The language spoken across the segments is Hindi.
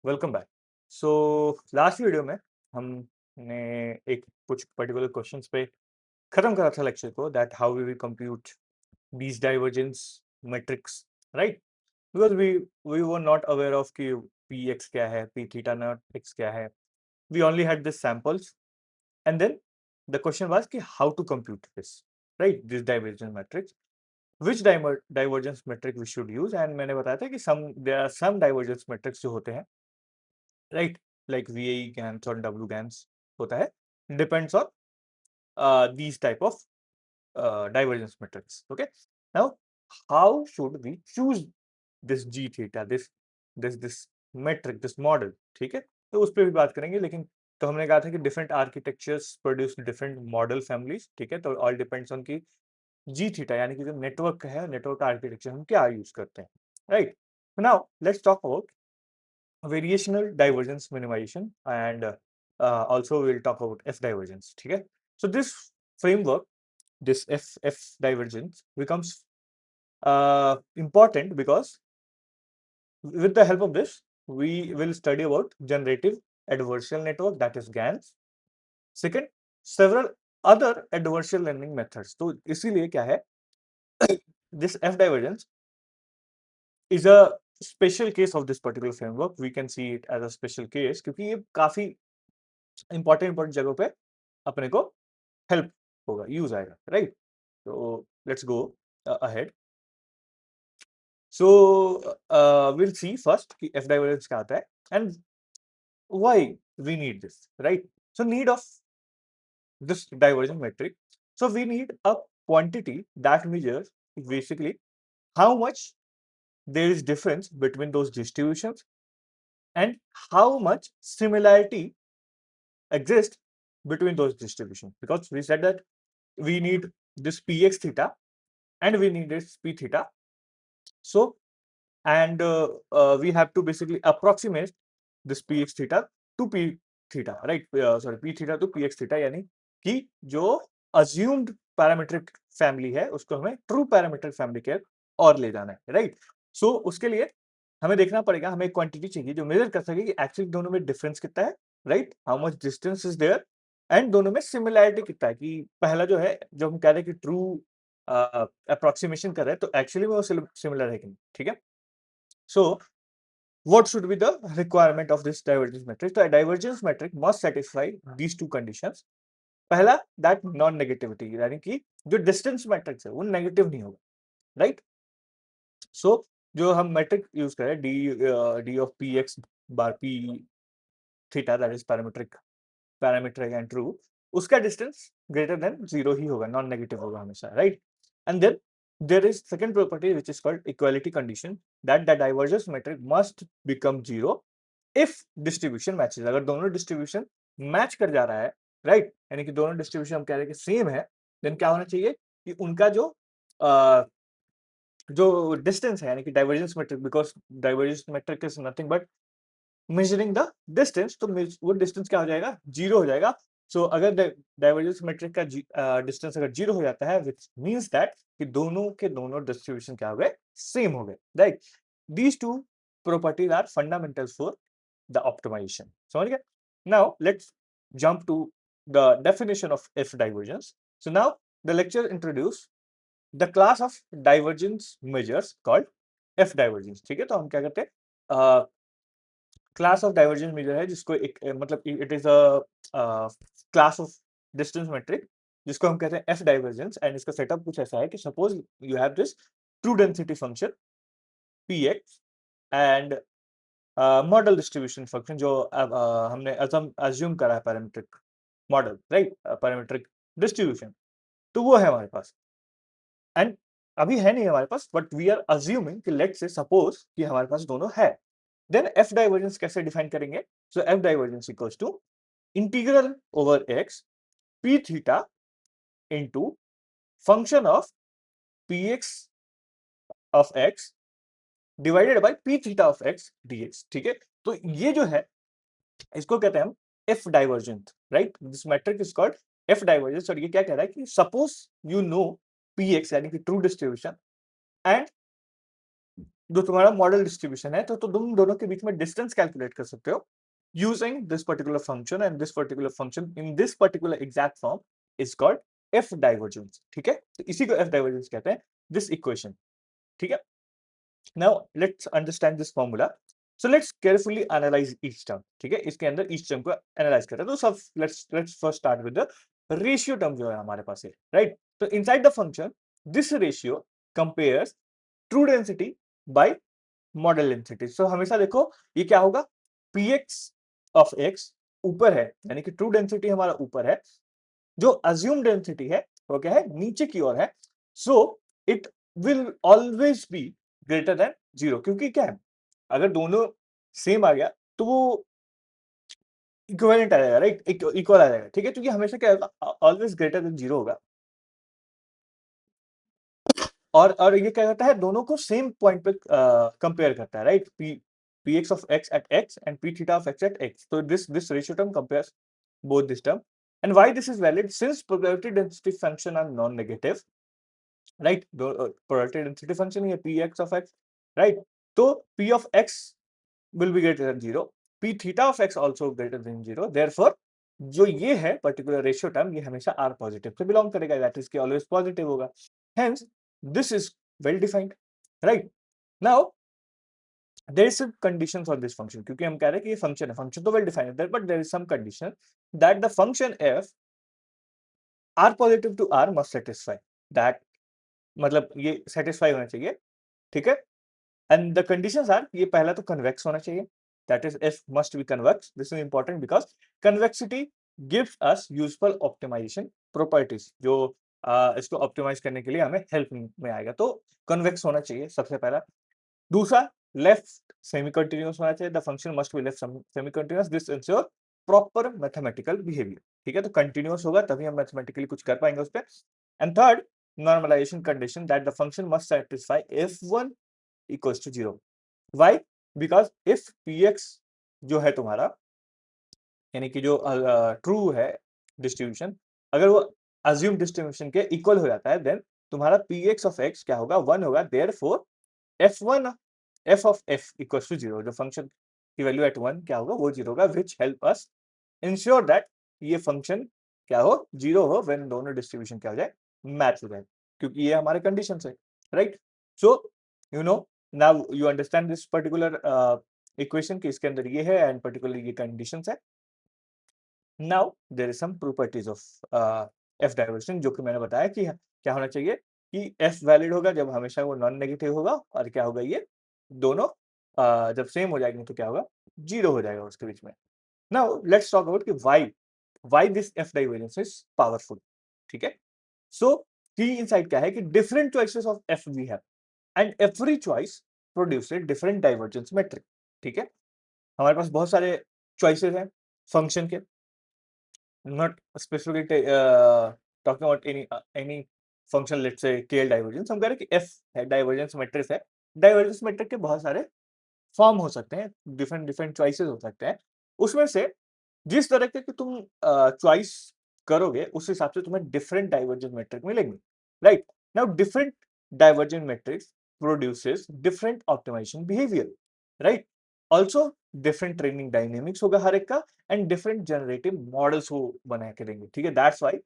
Welcome back. So last video में हमने एक कुछ पर्टिकुलर क्वेश्चंस पे खत्म करा था लेक्चर को, that how we will compute these divergence metrics, right? Because we were not aware of कि px क्या है, p theta naught x क्या है. We only had this samples, and then the question was कि how to compute this, right? This divergence matrix. Which divergence metric we should use? And मैंने बताया था कि there are some divergence metrics जो होते हैं, right, like VAE GANs और W GANs होता है, depends on these type of divergence metrics. Okay, now how should we choose this G theta, this metric, this model? ठीक है, तो उस पर भी बात करेंगे, लेकिन तो हमने कहा था कि different architectures produce different model families. ठीक है, तो ऑल डिपेंड्स ऑन की जी थीटा यानी कि जो नेटवर्क है, नेटवर्क आर्किटेक्चर हम क्या यूज करते हैं, right? Now let's talk about variational divergence minimization, and also we'll talk about F divergence. Okay, so this framework, this F divergence becomes important because with the help of this we will study about generative adversarial network, that is GANs. Second, several other adversarial learning methods. तो इसीलिए क्या है, this F divergence is a special case of this particular framework. We can see it as a special case क्योंकि ये काफी इंपॉर्टेंट जगहों पे अपने को हेल्प होगा, यूज आएगा, राइट? तो let's go ahead. So will see first कि एफ डाइवर्जेंस क्या आता है and why we need this, right? So need of this divergence metric. So we need a quantity that measures basically how much there is difference between those distributions and how much similarity exists between those distributions, because we said that we need this px theta and we need this p theta. So and we have to basically approximate this px theta to p theta, right? Sorry, p theta to px theta, यानी कि जो assumed parametric family है उसको हमें true parametric family के और ले जाना है, right? So उसके लिए हमें देखना पड़ेगा, हमें एक क्वांटिटी चाहिए जो मेजर कर सके कि एक्चुअली दोनों में डिफरेंस कितना है, right? How much distance is there, and दोनों में सिमिलैरिटी कितना है, कि पहला जो है जो हम कह रहे हैं कि ट्रू अप्रोक्सीमेशन कर रहे हैं तो एक्चुअली में वो सिमिलर है कि नहीं. ठीक है, सो what should be the requirement of this divergence metric? So a divergence metric must satisfy these two conditions. पहला, that non negativity, यानी कि जो डिस्टेंस मैट्रिक्स है वो नेगेटिव नहीं होगा, राइट? सो जो हम मैट्रिक यूज करें d of P x bar p theta, that is parametric and true, उसका डिस्टेंस ग्रेटर देन जीरो ही होगा, नॉन नेगेटिव होगा हमेशा, right? And then there is second property which is called equality condition, that the divergence metric must become zero if distribution matches. अगर दोनों डिस्ट्रीब्यूशन मैच कर जा रहा है, राइट, यानी कि दोनों डिस्ट्रीब्यूशन हम कह रहे हैं कि सेम है, देन क्या होना चाहिए कि उनका जो डिस्टेंस है, यानी कि divergence metric, because divergence metric is nothing but measuring the distance, तो वो डिस्टेंस क्या हो जाएगा, जीरो हो जाएगा. सो अगर डाइवर्जेंस मेट्रिक का डिस्टेंस अगर जीरो हो जाता है, विच मींस दैट कि दोनों के दोनों डिस्ट्रीब्यूशन क्या हो गए, सेम हो गए, right? These two properties are fundamentals for the optimization. समझ गए? Now let's jump to the definition of F divergence. So now the lecture introduce the class of divergence measures called F divergence. ठीक है, तो हम क्या करते हैं, क्लास ऑफ डाइवर्जेंस मेजर है जिसको एक मतलब it is a class of distance metric जिसको हम कहते हैं एफ डाइवर्जेंस. एंड इसका सेटअप कुछ ऐसा है कि suppose you have this true density function p x and model distribution function जो हमने अज्यूम करा है parametric model, right, parametric distribution, तो वो है हमारे पास. एंड अभी है नहीं हमारे पास, बट वी आर अज्यूमिंग कि लेट्स से सपोज कि हमारे पास दोनों है. देन एफ डाइवर्जेंस कैसे डिफाइन करेंगे? So F divergence equals to integral over X P theta into function of P X of X divided by P theta of X D X. ठीक है, तो ये जो है इसको कहते हैं हम f divergent, right? This metric is called f divergence. और ये क्या कह रहा है कि suppose you know p x यानी कि ट्रू डिस्ट्रीब्यूशन एंड जो तुम्हारा मॉडल डिस्ट्रीब्यूशन है, तो तुम दोनों के बीच में डिस्टेंस कैलकुलेट कर सकते हो using this particular function, and this particular function in this particular exact form is called f divergence. ठीक है, तो इसी को एफ डाइवर्जेंस कहते हैं, दिस इक्वेशन। ठीक है, now let's understand this formula. So let's carefully analyze each term. ठीक है, इसके अंदर each term को analyze करते हैं। तो सब let's first start with the ratio term जो है हमारे पास है, right? तो inside the function this ratio compares true density by model density. So हमेशा देखो ये क्या होगा, px of x ऊपर है, यानी कि ट्रू डेंसिटी हमारा ऊपर है, जो अज्यूम डेंसिटी है वो क्या है, नीचे की ओर है। So it will always be greater than zero, क्योंकि क्या है, अगर दोनों सेम आ गया तो वो इक्विवेलेंट आ जाएगा, राइट, इक्वल आ जाएगा। ठीक है, क्योंकि हमेशा क्या होगा, ऑलवेज ग्रेटर देन जीरो होगा। और ये क्या करता है, दोनों को सेम पॉइंट पे कंपेयर करता है, right, px of x at x and p theta of x at x. So this ratio term compares both this term. And why this is valid, since probability density function are non-negative, right, probability density function है px of x, right, तो p of x will be greater than 0, p theta of x also greater than 0, therefore जो ये है पर्टिकुलर रेशियो टर्म, ये हमेशा r पॉजिटिव से बिलोंग करेगा, दैट इज कि ऑलवेज पॉजिटिव होगा। Hence this is well defined, right. Now there is some condition for this function, क्योंकि हम कह रहे हैं कि ये फंक्शन है, फंक्शन तो वेल डिफाइंड है, but there is some condition that the function f r positive to r must satisfy that, मतलब ये सेटिस्फाई होना चाहिए। ठीक है, एंड द कंडीशंस आर, ये पहला तो कन्वेक्स होना चाहिए, that is f must be convex, this is important because convexity gives us useful optimisation properties, जो इसको ऑप्टिमाइज करने के लिए हमें हेल्प में आएगा। तो कन्वेक्स होना चाहिए सबसे पहला। दूसरा, लेफ्ट सेमी कंटिन्यूअस होना चाहिए, the function must be left semi continuous, this ensure proper mathematical behaviour. ठीक है, तो कंटिन्यूअस होगा तभी हम मैथमेटिकली कुछ कर पाएंगे उस पर। And third, normalisation condition, that the function must satisfy f1 equals to 0. Why? Because if px जो है तुम्हारा, यानी कि जो ट्रू है डिस्ट्रीब्यूशन, अगर वो अज्यूम डिस्ट्रीब्यूशन के इक्वल हो जाता है, देन तुम्हारा px ऑफ x क्या होगा, 1 होगा, therefore f1 f of f equals to 0, जो फंक्शन की वैल्यू एट 1 क्या होगा, वो 0 होगा, which help us ensure that ये फंक्शन क्या हो, 0 हो व्हेन दोनों डिस्ट्रीब्यूशन क्या हो जाए, मैच हो जाए, क्योंकि ये हमारे कंडीशन है, right. So you know, now you understand this particular equation कि इसके अंदर ये है एंड पर्टिकुलर ये कंडीशंस है। Now there is some properties of F divergence, जो कि मैंने बताया कि क्या होना चाहिए, कि एफ वैलिड होगा जब हमेशा वो नॉन नेगेटिव होगा, और क्या होगा, ये दोनों जब सेम हो जाएंगे तो क्या होगा, जीरो हो जाएगा उसके बीच में। नाउ लेट्स टॉक अबाउट कि why this F divergence is powerful. ठीक है, सो की इनसाइट क्या है कि different choices of F we have, and every choice produces different divergence metric. ठीक है, हमारे पास बहुत सारे चॉइसेस हैं फंक्शन के, not specifically talking about any function, let's say KL divergence, हम कह रहे हैं कि F है, डाइवर्जेंस मैट्रिक्स है, डाइवर्जेंस मैट्रिक के बहुत सारे फॉर्म हो सकते हैं, डिफरेंट डिफरेंट चॉइसेस हो सकते हैं, उसमें से जिस तरह के तुम चॉइस करोगे उस हिसाब से तुम्हें डिफरेंट डाइवर्जेंट मैट्रिक मिलेंगे, right. Now different divergent metrics produces different optimisation behaviour, right, also different training dynamics होगा हर एक का, एंड डिफरेंट जनरेटिव मॉडल्स वो बना के देंगे। ठीक है, that's why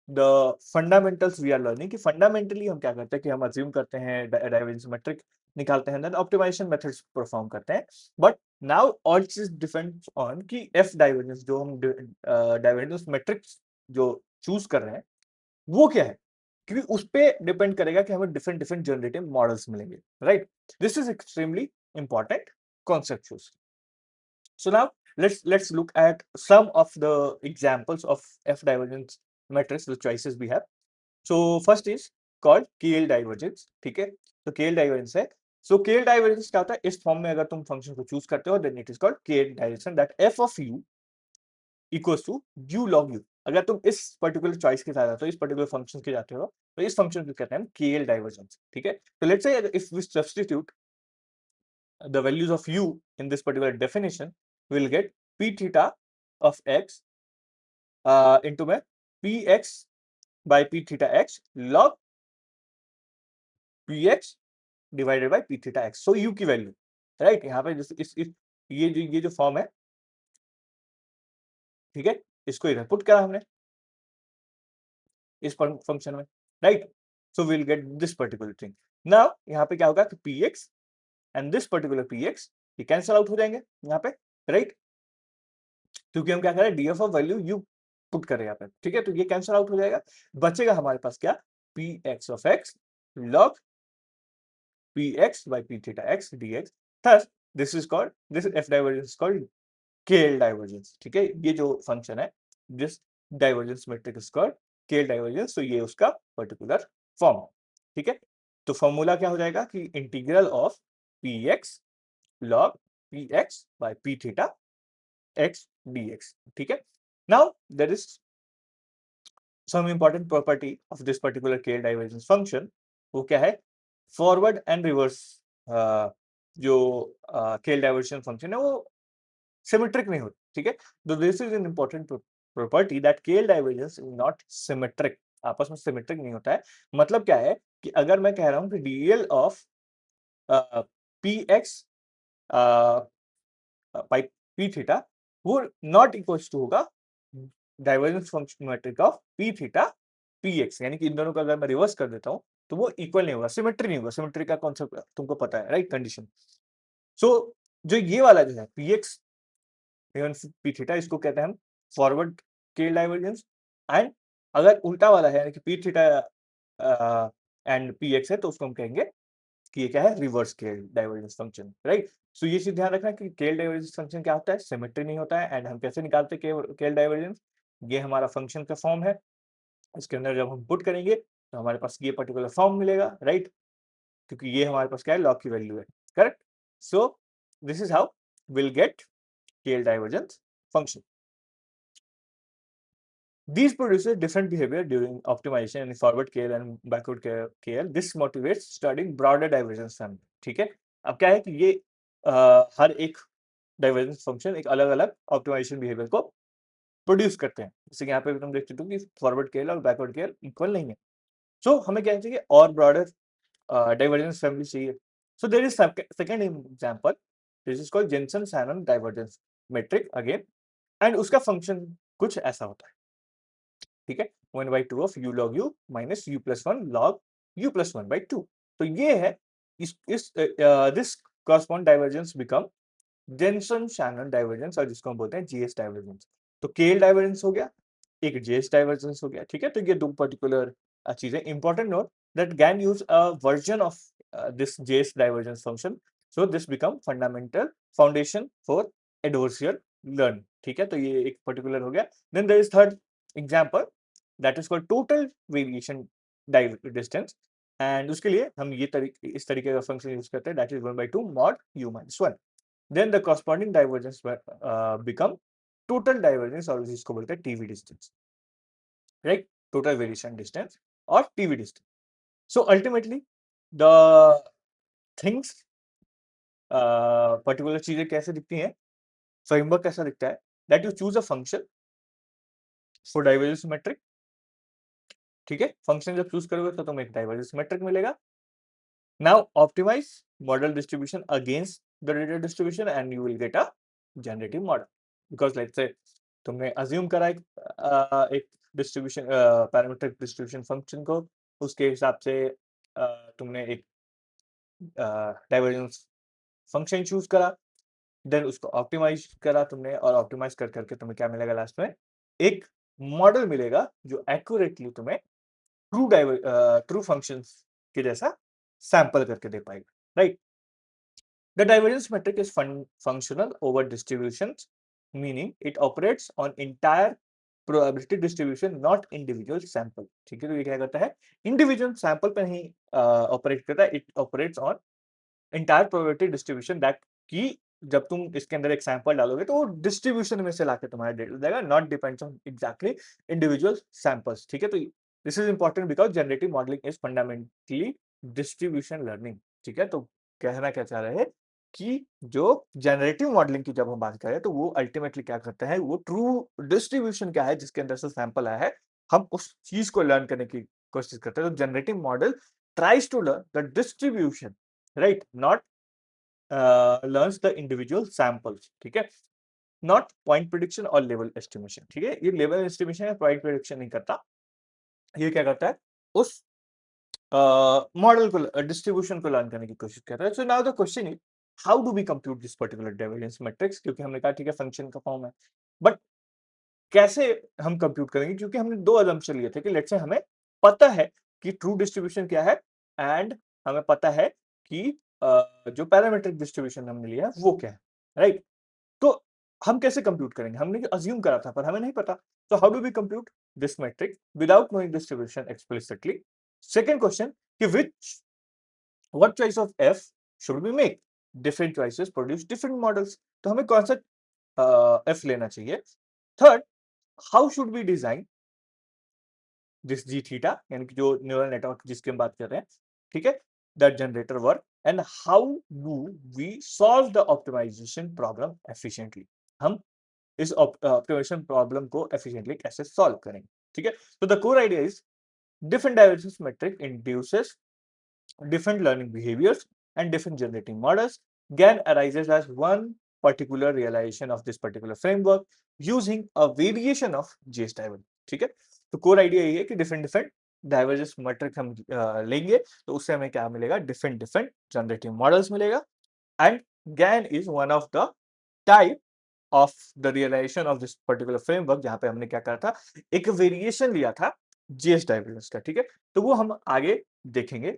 the fundamentals we are learning, कि फंडामेंटली हम क्या करते हैं कि हम अज्यूम करते हैं डाइवर्जेंस मैट्रिक निकालते हैं, देन ऑप्टिमाइजेशन मेथड्स परफॉर्म करते हैं, बट नाउ ऑल चीज डिपेंड्स ऑन कि एफ डाइवर्जेंस जो हम डाइवर्जेंस मैट्रिक्स जो चूज कर रहे हैं वो क्या है, क्योंकि उस पे डिपेंड करेगा कि हमें डिफरेंट डिफरेंट जनरेटिव मॉडल्स मिलेंगे, right. This is extremely important concepts. So now let's look at some of the examples of f divergence matrix, the choices we have. So first is called KL divergence. ठीक है, तो KL divergence है। So KL divergence क्या होता है, इस फॉर्म में अगर तुम फंक्शन को चूज करते हो, then it is called KL divergence, that f of u equals to u log u। अगर तुम इस पर्टिकुलर चॉइस के साथ आते हो, इस पर्टिकुलर फंक्शन के जाते हो, तो इस फंक्शन को कहते हैं KL divergence। ठीक है, तो let's say if we substitute the values of u in this particular definition, we will get p theta of x into my px by p theta x log px divided by P theta x. So you की वैल्यू, राइट, यहाँ पे ये जो फॉर्म है, ठीक है, इसको इधर पुट करा हमने इस फंक्शन में, right. So will get this particular thing. Now यहाँ पे क्या होगा कि P x and this particular P x ये कैंसल आउट हो जाएंगे यहाँ पे, राइट, क्योंकि हम क्या करें, DF of value you put करें यहाँ पे, ठीक है। तो ये कैंसल आउट हो जाएगा, बचेगा हमारे पास क्या, P X of x log P X by P theta x D x. Thus this is called, this F divergence called KL divergence, ठीक है। ये जो फंक्शन है, this divergence matrix is called KL divergence. तो ये उसका पर्टिकुलर फॉर्म, ठीक है। तो फॉर्मूला क्या हो जाएगा कि integral of P x log P X by P theta x dx, ठीक है। Now there is some important property of this particular KL divergence function। वो क्या है, फॉरवर्ड एंड रिवर्स जो KL divergence function है वो सिमेट्रिक नहीं होती, ठीक है। तो this is an important property that KL divergence is not symmetric, आपस में सिमेट्रिक नहीं होता है। मतलब क्या है कि अगर मैं कह रहा हूं कि DL of P X by P theta वो नॉट इक्वल्स टू होगा divergence function metric of P theta P x, यानी कि इन दोनों का अगर मैं रिवर्स कर देता हूं तो वो इक्वल नहीं होगा, सिमेट्री नहीं होगा। सिमेट्री का कॉन्सेप्ट तुमको पता है, राइट, कंडीशन। सो जो ये वाला जो है P x even P theta, इसको कहते हैं हम फॉरवर्ड स्केल डाइवर्जेंस। एंड अगर उल्टा वाला है यानी कि P theta and P X है तो उसको हम कहेंगे कि ये क्या है, reverse scale divergence function, right. So ये चीज ध्यान रखना कि स्केल डाइवर्जेंस फंक्शन क्या होता है, सिमेट्री नहीं होता है। एंड हम कैसे निकालते हैं स्केल डाइवर्जेंस, ये हमारा फंक्शन का फॉर्म है, इसके अंदर जब हम पुट करेंगे तो हमारे पास ये पर्टिकुलर फॉर्म मिलेगा, राइट, क्योंकि ये हमारे पास क्या है, लॉग की वैल्यू है, correct. So this is how will get scale divergence function. These produces different behavior during optimization in forward KL and backward KL. This motivates studying broader divergence family, ठीक है। अब क्या है कि ये हर एक डाइवर्जेंस फंक्शन एक अलग अलग ऑप्टिमाइजेशन बिहेवियर को प्रोड्यूस करते हैं। जैसे कि यहाँ पे तुम देख सकते हो कि फॉरवर्ड केएल और बैकवर्ड केएल इक्वल नहीं है। सो हमें क्या चाहिए, और ब्रॉडर divergence family चाहिए। So there is second example, this is called Jensen-Shannon divergence metric again, and उसका फंक्शन कुछ ऐसा होता है, ठीक है, 1/2 of u log u minus u plus 1 log u plus 1/2। तो ये है इस this correspond divergence become Jensen-Shannon divergence, और जिसको हम बोलते हैं जीएस डाइवर्जेंस। तो केएल डाइवर्जेंस हो गया, एक जेएस डाइवर्जेंस हो गया, ठीक है। तो ये दो पर्टिकुलर चीजें। Important note that GAN use a version of this JS divergence function, so this become fundamental foundation for adversarial learn, ठीक है। तो ये एक पर्टिकुलर हो गया। Then there is third example that is called total variation distance, and उसके लिए हम ये इस तरीके का फंक्शन यूज करते हैं, that is 1/2 mod u minus 1। then the corresponding divergence become total divergence, और जिसको बोलते हैं TV distance, right, total variation distance और TV distance. So ultimately the things particular चीजें कैसे दिखती हैं, फ्रेमवर्क कैसा दिखता है, that you choose a function for divergence metric, ठीक है। फंक्शन जब चूज करोगे तो तुम्हें एक डाइवर्जेंस मैट्रिक मिलेगा। Now optimize model distribution against the radial distribution and you will get a generative model, because let's say तुमने अज्यूम करा एक डिस्ट्रीब्यूशन पैरामीट्रिक डिस्ट्रीब्यूशन फंक्शन को, उसके हिसाब से तुमने एक डाइवर्जेंस फंक्शन चूज करा, देन उसको ऑप्टिमाइज करा तुमने, और ऑप्टिमाइज कर करके तुम्हें क्या मिलेगा, लास्ट में एक मॉडल मिलेगा जो एक्यूरेटली तुम्हें ट्रू फंक्शंस के जैसा सैंपल करके दे पाएगा, right. The divergence metric is functional over distributions, meaning it operates on entire probability distribution, not individual sample, ठीक है। तो ये क्या करता है, इंडिविजुअल सैंपल पे नहीं ऑपरेट करता है, it operates on entire probability distribution, that कि जब तुम इसके अंदर एक सैंपल डालोगे तो वो डिस्ट्रीब्यूशन में से लाके तुम्हारा डेटा देगा, not depends on exactly individual samples, ठीक है। तो this is important because generative modelling is fundamentally distribution learning, ठीक है। तो कहना क्या चाह रहे हैं कि जो जनरेटिव मॉडलिंग की जब हम बात करें तो वो अल्टीमेटली क्या करता है, वो ट्रू डिस्ट्रीब्यूशन क्या है जिसके अंदर से सैंपल आया है, हम उस चीज को लर्न करने की कोशिश करते हैं। तो generative model tries to learn the distribution right, not learns the individual samples, ठीक है, नॉट पॉइंट प्रिडिक्शन और लेवल एस्टिमेशन, ठीक है, ये लेवल एस्टिमेशन या पॉइंट प्रिडिक्शन नहीं करता, ये क्या करता है, उस मॉडल को, डिस्ट्रीब्यूशन को लर्न करने की कोशिश कर रहा है। So now the question is how do we compute this particular deviance matrix, क्योंकि हमने कहा ठीक है फंक्शन का फॉर्म है, बट कैसे हम कंप्यूट करेंगे, क्योंकि हमने दो अजम्पशन लिए थे कि लेट्स से हमें पता है कि ट्रू डिस्ट्रीब्यूशन क्या है एंड हमें पता है कि जो पैरामीट्रिक डिस्ट्रीब्यूशन हमने लिया है वो क्या है, राइट। तो हम कैसे कंप्यूट करेंगे, हमने अज्यूम करा था पर हमें नहीं पता, तो how do we compute this metrics without knowing distribution explicitly. Second question कि which what choice of f should we make, different choices produce different models, तो हमें कौन सा f लेना चाहिए। Third, how should we design this G theta, यानी कि जो न्यूरल नेटवर्क जिसकी हम बात कर रहे हैं, ठीक है, that generator work, and how do we solve the optimisation problem efficiently, हम इस ऑप्टिमाइजेशन प्रॉब्लम को एफिशिएंटली कैसे सॉल्व करेंगे, ठीक है। तो the core idea is different divergence metric induces different learning behaviors and different generating models. GAN arises as one particular realization of this particular framework using a variation of GS divergence, ठीक है। तो कोर आइडिया ये है कि डिफरेंट डिफरेंट डाइवर्जेंस मैट्रिक हम लेंगे तो उससे हमें क्या मिलेगा, डिफरेंट डिफरेंट जनरेटिव मॉडल्स मिलेगा, and GAN is one of the type of the realisation of this particular framework, जहां पे हमने क्या करा था, एक वेरिएशन लिया था जीएस डाइवर्जेंस का, ठीक है। तो वो हम आगे देखेंगे